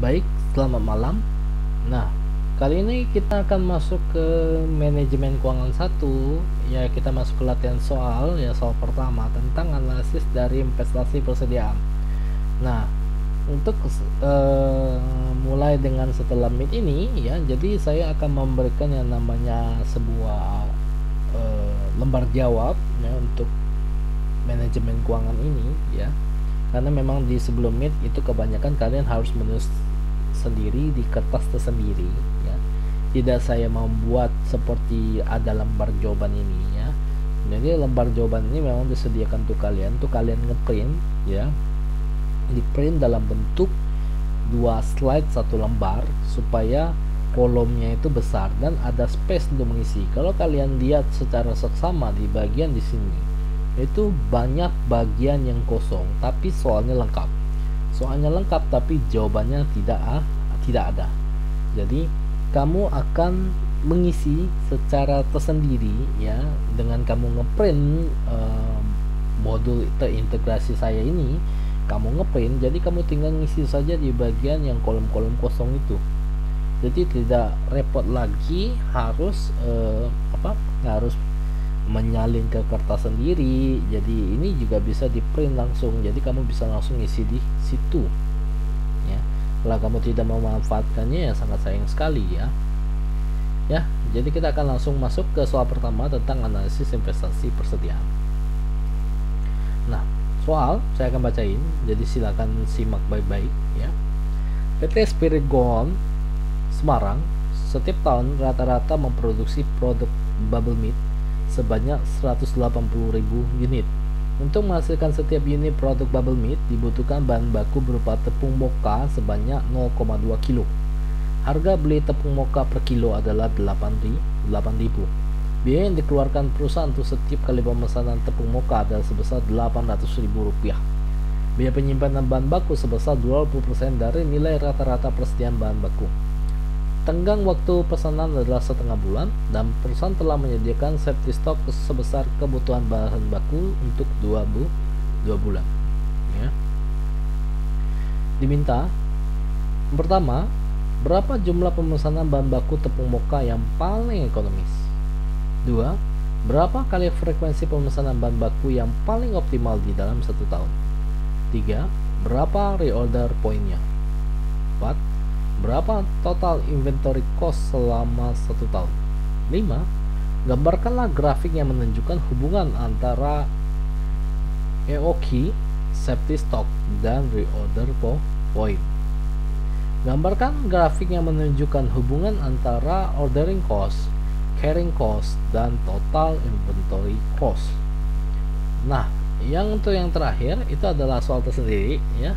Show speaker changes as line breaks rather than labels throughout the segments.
Baik, selamat malam. Nah, kali ini kita akan masuk ke manajemen keuangan 1. Ya, kita masuk ke latihan soal, ya soal pertama tentang analisis dari investasi persediaan. Nah, untuk mulai dengan setelah meet ini ya, jadi saya akan memberikan yang namanya sebuah lembar jawab ya untuk manajemen keuangan ini ya. Karena memang di sebelum meet itu kebanyakan kalian harus menulis sendiri di kertas tersendiri ya, tidak saya membuat seperti ada lembar jawaban ini ya. Jadi lembar jawaban ini memang disediakan untuk kalian ngeprint ya, di print dalam bentuk 2 slide 1 lembar supaya kolomnya itu besar dan ada space untuk mengisi. Kalau kalian lihat secara seksama di bagian di sini itu banyak bagian yang kosong tapi soalnya lengkap tapi jawabannya tidak ada. Jadi kamu akan mengisi secara tersendiri ya, dengan kamu ngeprint modul terintegrasi saya ini, kamu ngeprint, jadi kamu tinggal ngisi saja di bagian yang kolom-kolom kosong itu. Jadi tidak repot lagi harus harus menyalin ke kertas sendiri. Jadi ini juga bisa di print langsung, jadi kamu bisa langsung isi di situ ya. Kalau kamu tidak memanfaatkannya ya sangat sayang sekali ya. Jadi kita akan langsung masuk ke soal pertama tentang analisis investasi persediaan. Nah, soal saya akan bacain, jadi silakan simak baik-baik ya. PT Spirit Gold Semarang setiap tahun rata-rata memproduksi produk bubble meat sebanyak 180.000 unit. Untuk menghasilkan setiap unit produk bubble meat dibutuhkan bahan baku berupa tepung moka sebanyak 0,2 kilo. Harga beli tepung moka per kilo adalah 8.000. Biaya yang dikeluarkan perusahaan untuk setiap kali pemesanan tepung moka adalah sebesar Rp800.000. Biaya penyimpanan bahan baku sebesar 20% dari nilai rata-rata persediaan bahan baku. Tenggang waktu pesanan adalah setengah bulan dan perusahaan telah menyediakan safety stock sebesar kebutuhan bahan baku untuk 2 bulan ya. Diminta pertama, berapa jumlah pemesanan bahan baku tepung moka yang paling ekonomis? 2. Berapa kali frekuensi pemesanan bahan baku yang paling optimal di dalam 1 tahun? 3. Berapa reorder poinnya? 4. Berapa total inventory cost selama 1 tahun? 5. Gambarkanlah grafik yang menunjukkan hubungan antara EOQ, safety stock, dan reorder point. Gambarkan grafik yang menunjukkan hubungan antara ordering cost, carrying cost, dan total inventory cost. Nah, untuk yang terakhir itu adalah soal tersendiri ya.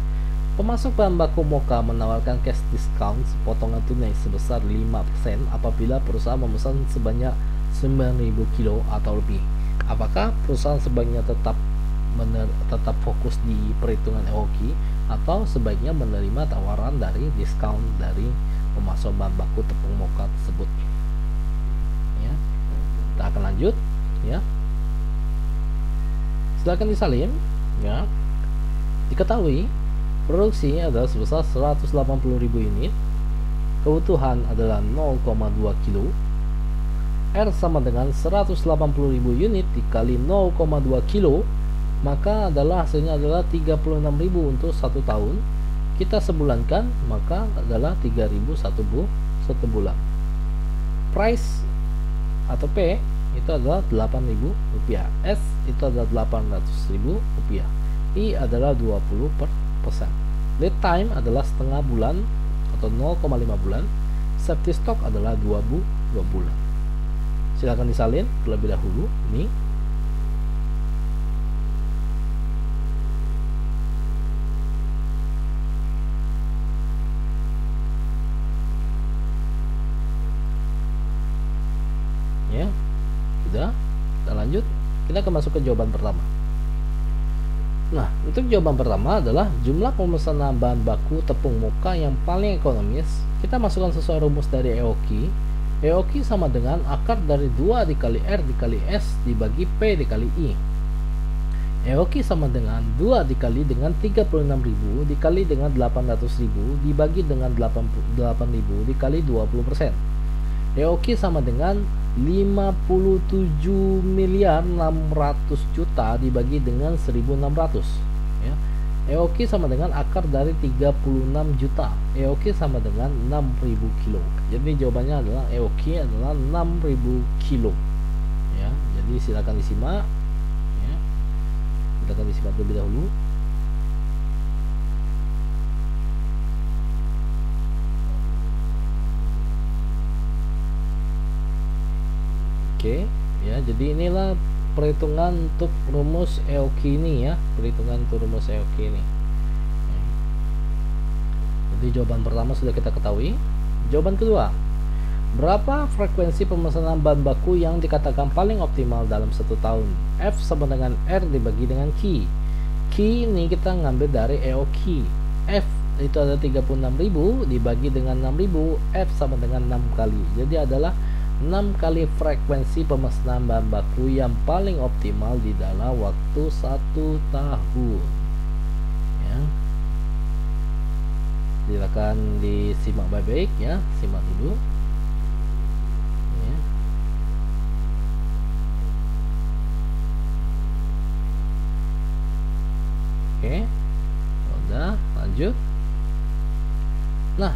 Pemasok bahan baku moka menawarkan cash discount potongan tunai sebesar 5% apabila perusahaan memesan sebanyak 9.000 kilo atau lebih. Apakah perusahaan sebaiknya tetap fokus di perhitungan EOQ atau sebaiknya menerima tawaran dari diskon dari pemasok bahan baku tepung moka tersebut? Ya, kita akan lanjut ya. Silakan disalin ya. Diketahui produksi adalah sebesar 180.000 unit, kebutuhan adalah 0,2 kilo, R sama dengan 180.000 unit dikali 0,2 kilo, maka hasilnya adalah 36.000 untuk 1 tahun. Kita sebulankan, maka adalah 3.000 satu bulan. Price atau P itu adalah Rp8.000, S itu adalah Rp800.000, I adalah 20%. Lead time adalah setengah bulan atau 0,5 bulan. Safety stock adalah 2 bulan. Silakan disalin terlebih dahulu ini. Ya, sudah. Kita lanjut. Kita akan masuk ke jawaban pertama. Nah, untuk jawaban pertama adalah jumlah pemesanan bahan baku tepung moka yang paling ekonomis. Kita masukkan sesuai rumus dari EOQ. EOQ sama dengan akar dari 2 dikali R dikali S dibagi P dikali I. EOQ sama dengan 2 dikali dengan 36.000 dikali dengan 800.000 dibagi dengan 88.000 dikali 20%. EOQ sama dengan 57.600.000.000 dibagi dengan 1.600, ya. EOQ sama dengan akar dari 36 juta. EOQ sama dengan 6.000 kilo. Jadi jawabannya adalah EOQ adalah 6.000 kilo, ya. Jadi silakan disimak, ya. Silakan disimak terlebih dahulu. Oke, ya. Jadi inilah perhitungan untuk rumus EOQ ini, ya. Perhitungan untuk rumus EOQ ini. Jadi jawaban pertama sudah kita ketahui. Jawaban kedua, berapa frekuensi pemesanan bahan baku yang dikatakan paling optimal dalam 1 tahun? F sama dengan R dibagi dengan Q. Q ini kita ngambil dari EOQ. F itu ada 36.000 dibagi dengan 6.000. F sama dengan 6 kali. Jadi adalah 6 kali frekuensi pemesanan bahan baku yang paling optimal di dalam waktu 1 tahun, ya. Silakan disimak baik-baik, ya. Simak dulu. Oke, udah lanjut. Nah,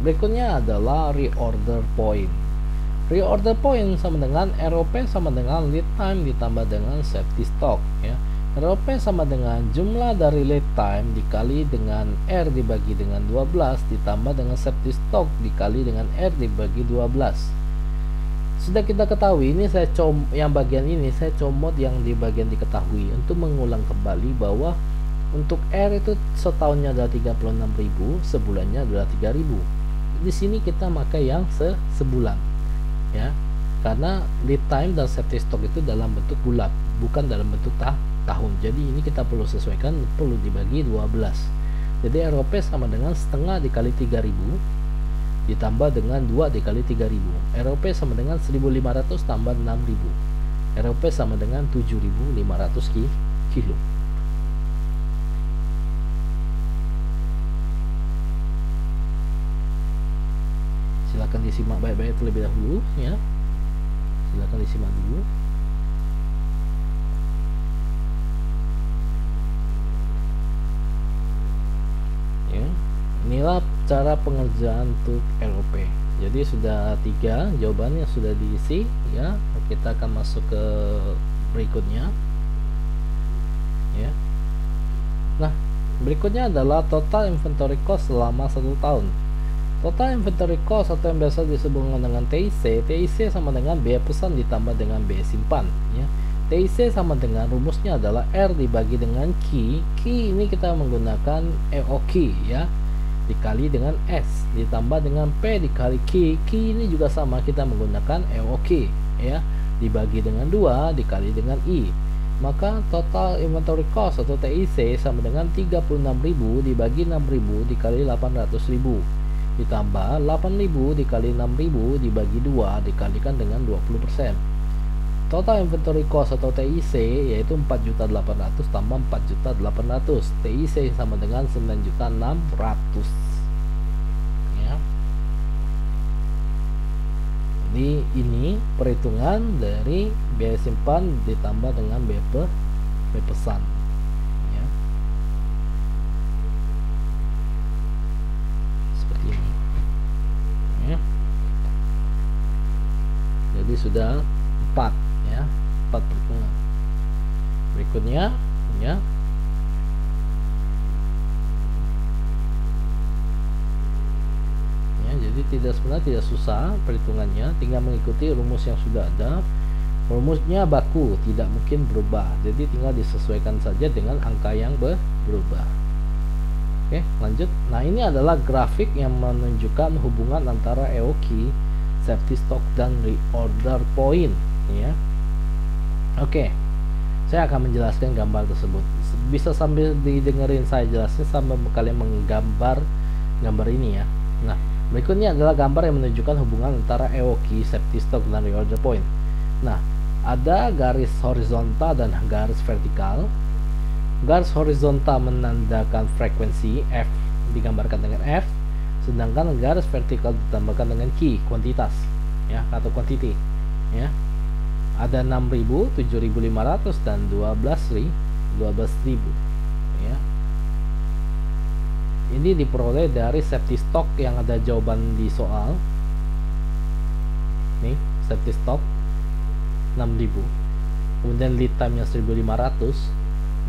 berikutnya adalah reorder point. Reorder point sama dengan ROP sama dengan lead time ditambah dengan safety stock, ya. ROP sama dengan jumlah dari lead time dikali dengan R dibagi dengan 12 ditambah dengan safety stock dikali dengan R dibagi 12. Sudah kita ketahui, ini yang bagian ini saya comot yang di bagian diketahui untuk mengulang kembali bahwa untuk R itu setahunnya adalah 36.000, sebulannya adalah 3.000. Di sini kita pakai yang sebulan, ya. Karena lead time dan safety stock itu dalam bentuk bulat, bukan dalam bentuk tahun. Jadi ini kita perlu sesuaikan, perlu dibagi 12. Jadi ROP sama dengan setengah dikali 3.000 ditambah dengan 2 dikali 3.000. ROP sama dengan 1.500 tambah 6.000. ROP sama dengan 7.500 kilo. Silakan disimak baik-baik terlebih dahulu, ya. Silakan disimak dulu. Ya, inilah cara pengerjaan untuk ROP. Jadi sudah 3 jawaban yang sudah diisi, ya. Kita akan masuk ke berikutnya, ya. Nah, berikutnya adalah total inventory cost selama 1 tahun. Total inventory cost atau yang biasa disebut dengan TIC. TIC sama dengan biaya pesan ditambah dengan biaya simpan, ya. TIC sama dengan rumusnya adalah R dibagi dengan Q. Q ini kita menggunakan EOQ, ya, dikali dengan S ditambah dengan P dikali Q. Q ini juga sama, kita menggunakan EOQ, ya, dibagi dengan 2 dikali dengan I. Maka total inventory cost atau TIC sama dengan 36.000 dibagi 6.000 dikali 800.000 ditambah 8.000 dikali 6.000 dibagi 2 dikalikan dengan 20%. Total inventory cost atau TIC yaitu 4.800.000 tambah 4.800.000. TIC sama dengan 9.600.000, ya. Jadi ini perhitungan dari biaya simpan ditambah dengan biaya pesan, ya. Seperti ini, ya. Jadi sudah 4, ya, 4 perhitungan. Berikutnya, ya, jadi sebenarnya tidak susah perhitungannya, tinggal mengikuti rumus yang sudah ada. Rumusnya baku, tidak mungkin berubah, jadi tinggal disesuaikan saja dengan angka yang berubah. Oke, lanjut. Nah, ini adalah grafik yang menunjukkan hubungan antara EOQ, safety stock, dan reorder point, ya. Oke, saya akan menjelaskan gambar tersebut. Bisa sambil didengerin saya jelasin sambil kalian menggambar gambar ini, ya. Nah, berikutnya adalah gambar yang menunjukkan hubungan antara EOQ, safety stock, dan reorder point. Nah, ada garis horizontal dan garis vertikal. Garis horizontal menandakan frekuensi F, digambarkan dengan F, sedangkan garis vertikal ditambahkan dengan Q, kuantitas ya, atau quantity ya. Ada 6.000, 7.500 dan 12.000 ya. Ini diperoleh dari safety stock yang ada jawaban di soal. Nih, safety stock 6.000. Kemudian lead time-nya 1.500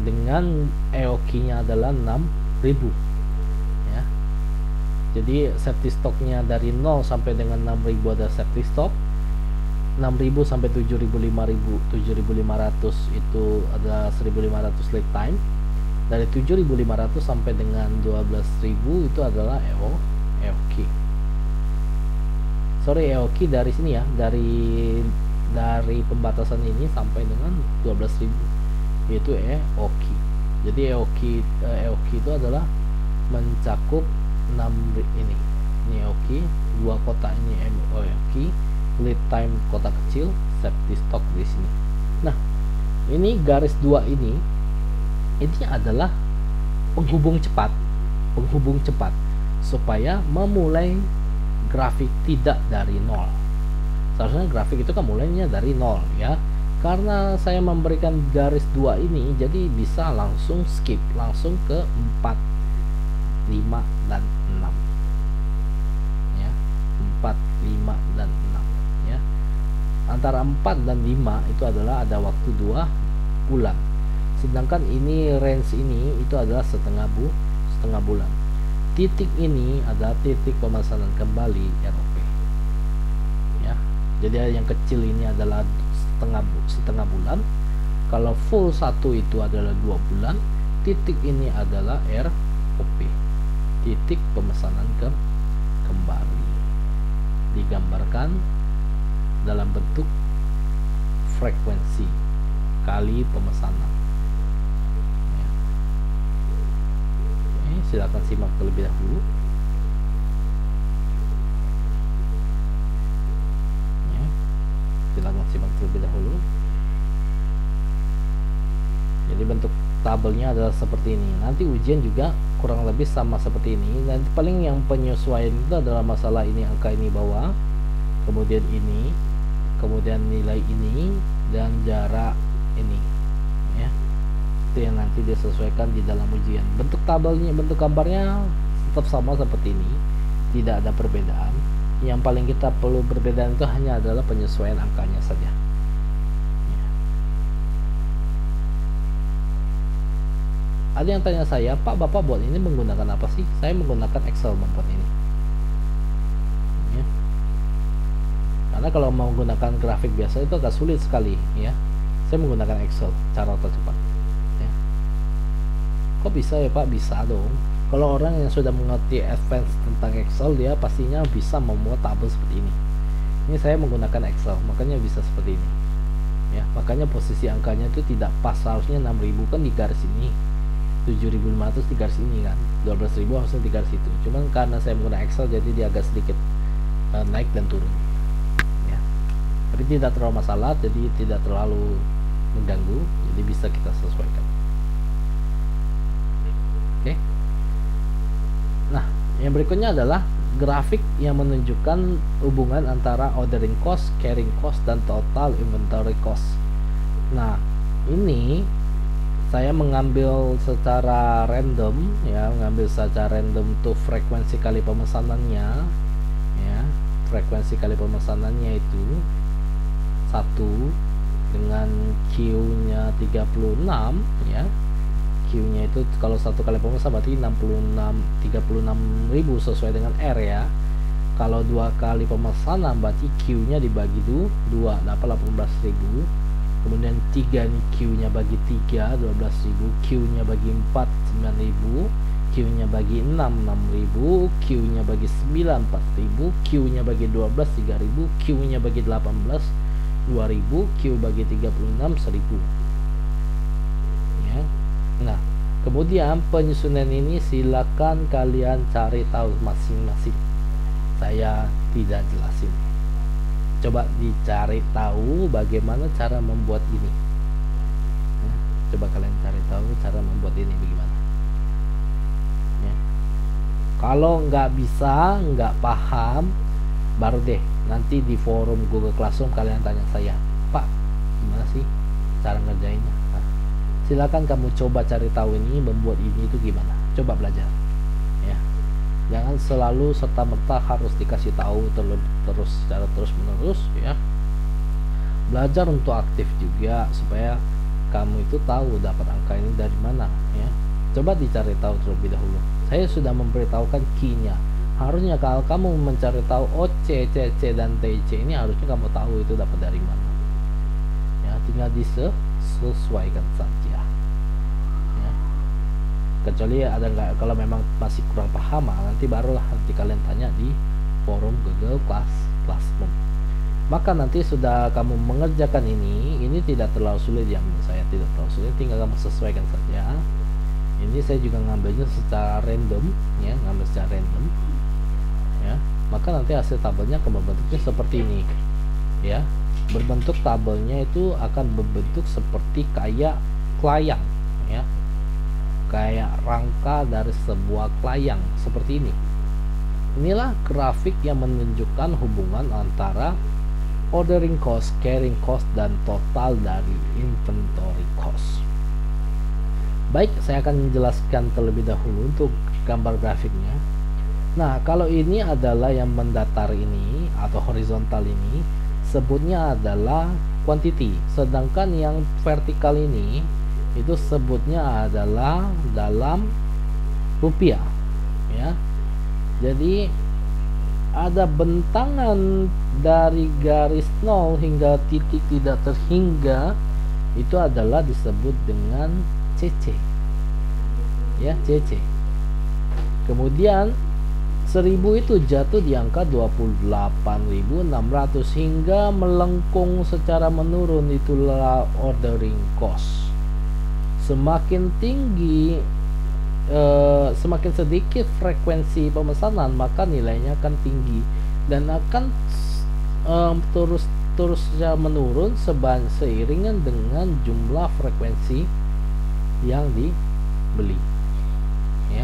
dengan EOQ-nya adalah 6.000 ya. Jadi safety stocknya dari 0 sampai dengan 6.000 ada safety stock, 6.000 sampai 7.500 itu ada 1.500 lead time, dari 7.500 sampai dengan 12.000 itu adalah EOQ. Sorry, EOQ dari sini ya, dari pembatasan ini sampai dengan 12.000 yaitu EOQ. Jadi EOQ itu adalah mencakup 6 ini EOQ, dua kotak ini EOQ, lead time kotak kecil, safety stock di sini. Nah, ini garis 2 ini adalah penghubung cepat supaya memulai grafik tidak dari 0. Seharusnya grafik itu kan mulainya dari 0 ya. Karena saya memberikan garis 2 ini, jadi bisa langsung skip, langsung ke 4, 5 dan 6 ya. 4, 5 dan 6 ya. Antara 4 dan 5 itu adalah ada waktu 2 bulan. Sedangkan ini range ini itu adalah setengah bulan. Titik ini adalah titik pemesanan kembali ROP ya. Jadi yang kecil ini adalah setengah bulan. Kalau full 1 itu adalah 2 bulan. Titik ini adalah ROP, titik pemesanan kembali, digambarkan dalam bentuk frekuensi kali pemesanan ya. Oke, silakan simak terlebih dahulu. Silakan simak terlebih dahulu. Jadi bentuk tabelnya adalah seperti ini. Nanti ujian juga kurang lebih sama seperti ini. Dan paling yang penyesuaian itu adalah masalah ini, angka ini bawah, kemudian ini, kemudian nilai ini, dan jarak ini ya. Itu yang nanti disesuaikan di dalam ujian. Bentuk tabelnya, bentuk gambarnya tetap sama seperti ini, tidak ada perbedaan. Yang paling kita perlu perbedaan itu hanya adalah penyesuaian angkanya saja ya. Ada yang tanya saya, Pak, Bapak buat ini menggunakan apa sih? Saya menggunakan Excel membuat ini ya. Karena kalau menggunakan grafik biasa itu agak sulit sekali ya. Saya menggunakan Excel, cara tercepat ya. Kok bisa ya Pak? Bisa dong. Kalau orang yang sudah mengerti advance tentang Excel, dia pastinya bisa membuat tabel seperti ini. Ini saya menggunakan Excel, makanya bisa seperti ini ya. Makanya posisi angkanya itu tidak pas, harusnya 6.000 kan di garis ini, 7.500 di garis ini kan, 12.000 harusnya di garis itu. Cuman karena saya menggunakan Excel, jadi dia agak sedikit naik dan turun ya. Tapi tidak terlalu masalah, jadi tidak terlalu mengganggu, jadi bisa kita sesuaikan. Oke. Nah, yang berikutnya adalah grafik yang menunjukkan hubungan antara ordering cost, carrying cost, dan total inventory cost. Nah, ini saya mengambil secara random ya, tuh frekuensi kali pemesanannya ya. Frekuensi kali pemesanannya itu 1 dengan Q-nya 36 ya. Q-nya itu kalau 1 kali pemesan berarti 36.000 sesuai dengan R ya. Kalau 2 kali pemesanan berarti Q-nya dibagi 2, 18.000. Kemudian 3 nih Q-nya bagi 3, 12.000. Q-nya bagi 4, 9.000. Q-nya bagi 6, 6.000. Q-nya bagi 9, 4.000. Q-nya bagi 12, 3.000. Q-nya bagi 18, 2.000. Q bagi 36, 1.000 ya. Nah, kemudian penyusunan ini silakan kalian cari tahu masing-masing. Saya tidak jelasin. Coba dicari tahu bagaimana cara membuat ini. Coba kalian cari tahu cara membuat ini bagaimana ya. Kalau nggak bisa, nggak paham, baru deh nanti di forum Google Classroom kalian tanya saya, Pak gimana sih cara ngerjainnya. Nah, silakan kamu coba cari tahu ini, membuat ini itu gimana, coba belajar ya. Jangan selalu serta-merta harus dikasih tahu terus secara terus-menerus ya. Belajar untuk aktif juga supaya kamu itu tahu dapat angka ini dari mana ya. Coba dicari tahu terlebih dahulu. Saya sudah memberitahukan key-nya. Harusnya kalau kamu mencari tahu OC, CC dan TC ini, harusnya kamu tahu itu dapat dari mana ya. Tinggal disesuaikan saja ya. Kecuali ada nggak, kalau memang masih kurang paham, nanti barulah nanti kalian tanya di forum Google Classroom. Maka nanti sudah kamu mengerjakan ini tidak terlalu sulit ya, menurut saya tidak terlalu sulit, tinggal kamu sesuaikan saja. Ini saya juga ngambilnya secara random ya, ngambil secara random ya. Maka nanti hasil tabelnya akan berbentuknya seperti ini ya. Berbentuk tabelnya itu akan berbentuk seperti kayak kelayang ya, kayak rangka dari sebuah kelayang seperti ini. Inilah grafik yang menunjukkan hubungan antara ordering cost, carrying cost, dan total dari inventory cost. Baik, saya akan menjelaskan terlebih dahulu untuk gambar grafiknya. Nah, kalau ini adalah yang mendatar ini atau horizontal ini, sebutnya adalah quantity, sedangkan yang vertikal ini itu sebutnya adalah dalam rupiah ya. Jadi ada bentangan dari garis 0 hingga titik tidak terhingga, itu adalah disebut dengan CC ya, CC. Kemudian 1000 itu jatuh di angka 28.600 hingga melengkung secara menurun, itulah ordering cost. Semakin tinggi semakin sedikit frekuensi pemesanan, maka nilainya akan tinggi dan akan terus menurun seiringan dengan jumlah frekuensi yang dibeli ya.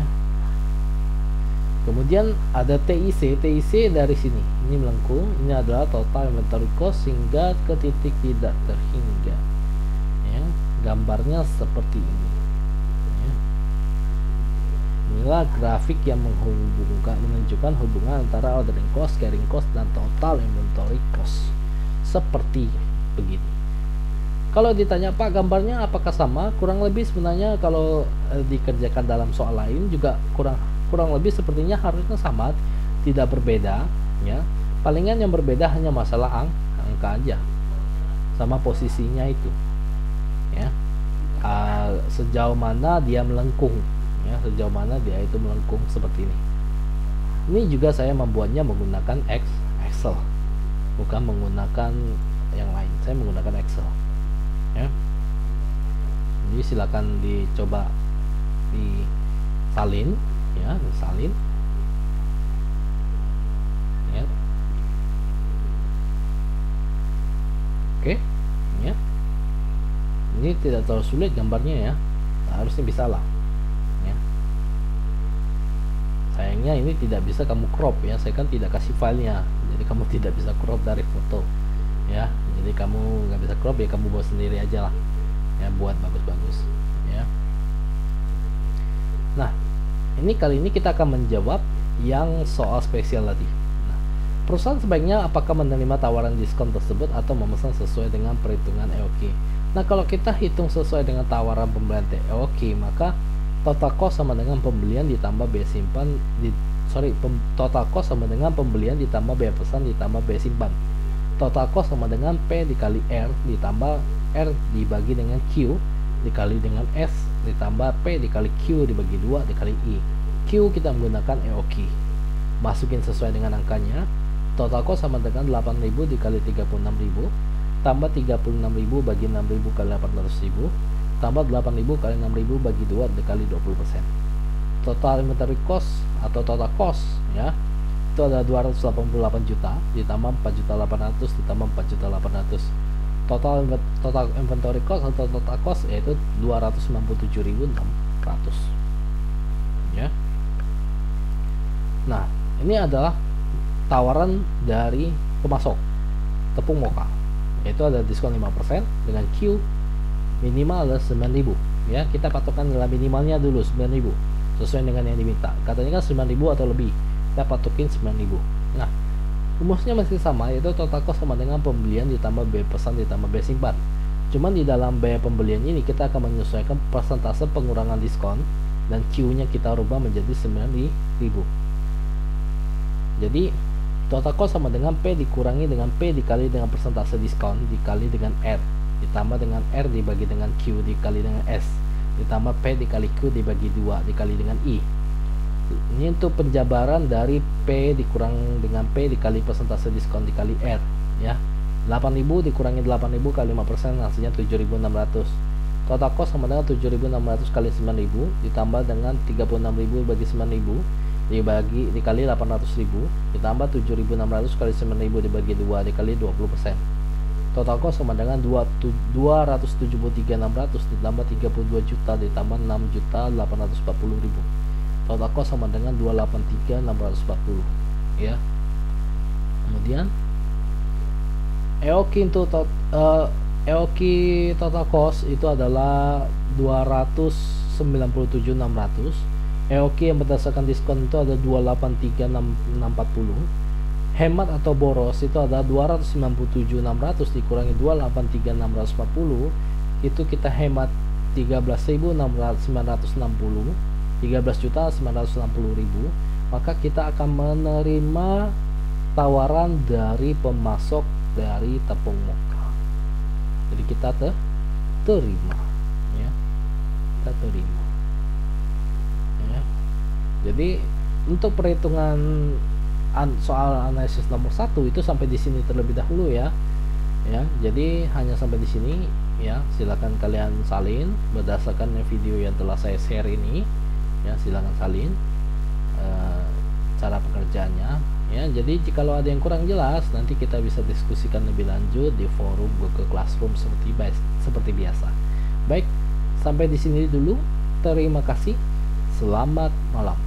Kemudian ada TIC dari sini, ini melengkung, ini adalah total inventory cost hingga ke titik tidak terhingga ya. Gambarnya seperti ini. Inilah grafik yang menunjukkan hubungan antara ordering cost, carrying cost, dan total inventory cost seperti begini. Kalau ditanya, Pak gambarnya apakah sama? Kurang lebih sebenarnya kalau dikerjakan dalam soal lain juga kurang lebih sepertinya harusnya sama, tidak berbeda ya. Palingan yang berbeda hanya masalah angka aja, sama posisinya itu ya. Sejauh mana dia melengkung ya, sejauh mana dia itu melengkung seperti ini. Ini juga saya membuatnya menggunakan Excel, bukan menggunakan yang lain. Saya menggunakan Excel ya. Jadi silakan dicoba disalin ya, disalin ya. Oke ya, ini tidak terlalu sulit gambarnya ya, harusnya bisa lah. Sayangnya ini tidak bisa kamu crop ya, saya kan tidak kasih filenya, jadi kamu tidak bisa crop dari foto ya. Jadi kamu nggak bisa crop ya, kamu buat sendiri aja lah ya, buat bagus-bagus ya. Nah, ini kali ini kita akan menjawab yang soal spesial tadi. Nah, perusahaan sebaiknya apakah menerima tawaran diskon tersebut atau memesan sesuai dengan perhitungan EOQ. Nah, kalau kita hitung sesuai dengan tawaran pembelian EOQ, maka total cost sama dengan pembelian ditambah biaya simpan total cost sama dengan pembelian ditambah biaya pesan ditambah biaya simpan. Total cost sama dengan P dikali R ditambah R dibagi dengan Q dikali dengan S ditambah P dikali Q dibagi 2 dikali I. Q kita menggunakan EOQ, masukin sesuai dengan angkanya. Total cost sama dengan 8.000 dikali 36.000 tambah 36.000 bagi 6.000 kali 800.000 tambah 8.000 kali 6.000 bagi 2 dikali 20%. Total inventory cost atau total cost ya, itu ada 288 juta ditambah 4.800 ditambah 4.800 total inventory cost atau total cost yaitu 297.600 ya. Nah, ini adalah tawaran dari pemasok tepung moka, yaitu ada diskon 5% dengan Q minimal adalah 9.000 ya. Kita patokan adalah minimalnya dulu 9.000 sesuai dengan yang diminta. Katanya kan 9.000 atau lebih, kita patokin 9.000. Nah, rumusnya masih sama, yaitu total cost sama dengan pembelian ditambah biaya pesan ditambah biaya simpan. Cuman di dalam biaya pembelian ini kita akan menyesuaikan persentase pengurangan diskon dan Q-nya kita rubah menjadi 9.000. Jadi total cost sama dengan P dikurangi dengan P dikali dengan persentase diskon dikali dengan R ditambah dengan R dibagi dengan Q dikali dengan S ditambah P dikali Q dibagi 2 dikali dengan I. Ini untuk penjabaran dari P dikurang dengan P dikali persentase diskon dikali R ya. 8.000 dikurangi 8.000 kali 5% hasilnya 7.600. Total cost sama dengan 7.600 kali 9.000 ditambah dengan 36.000 bagi 9.000 dikali 800.000 ditambah 7.600 kali 9.000 dibagi 2 dikali 20%. Total cost sama dengan 273.600 ditambah 32 juta ditambah 6.840.000. Total cost sama dengan 283.640 ya. Kemudian EOQ total cost itu adalah 297.600. EOQ yang berdasarkan diskon itu ada 283.640. Hemat atau boros itu ada 297.600 dikurangi 283.640, itu kita hemat 13.960, 13.960.000. Maka kita akan menerima tawaran dari pemasok dari tepung moka. Jadi kita terima ya. Kita terima ya. Jadi untuk perhitungan soal analisis nomor 1 itu sampai di sini terlebih dahulu ya. Ya, jadi hanya sampai di sini ya. Silakan kalian salin berdasarkan video yang telah saya share ini. Ya, silakan salin cara pengerjaannya ya. Jadi jikalau ada yang kurang jelas nanti kita bisa diskusikan lebih lanjut di forum Google Classroom seperti biasa. Baik, sampai di sini dulu. Terima kasih. Selamat malam.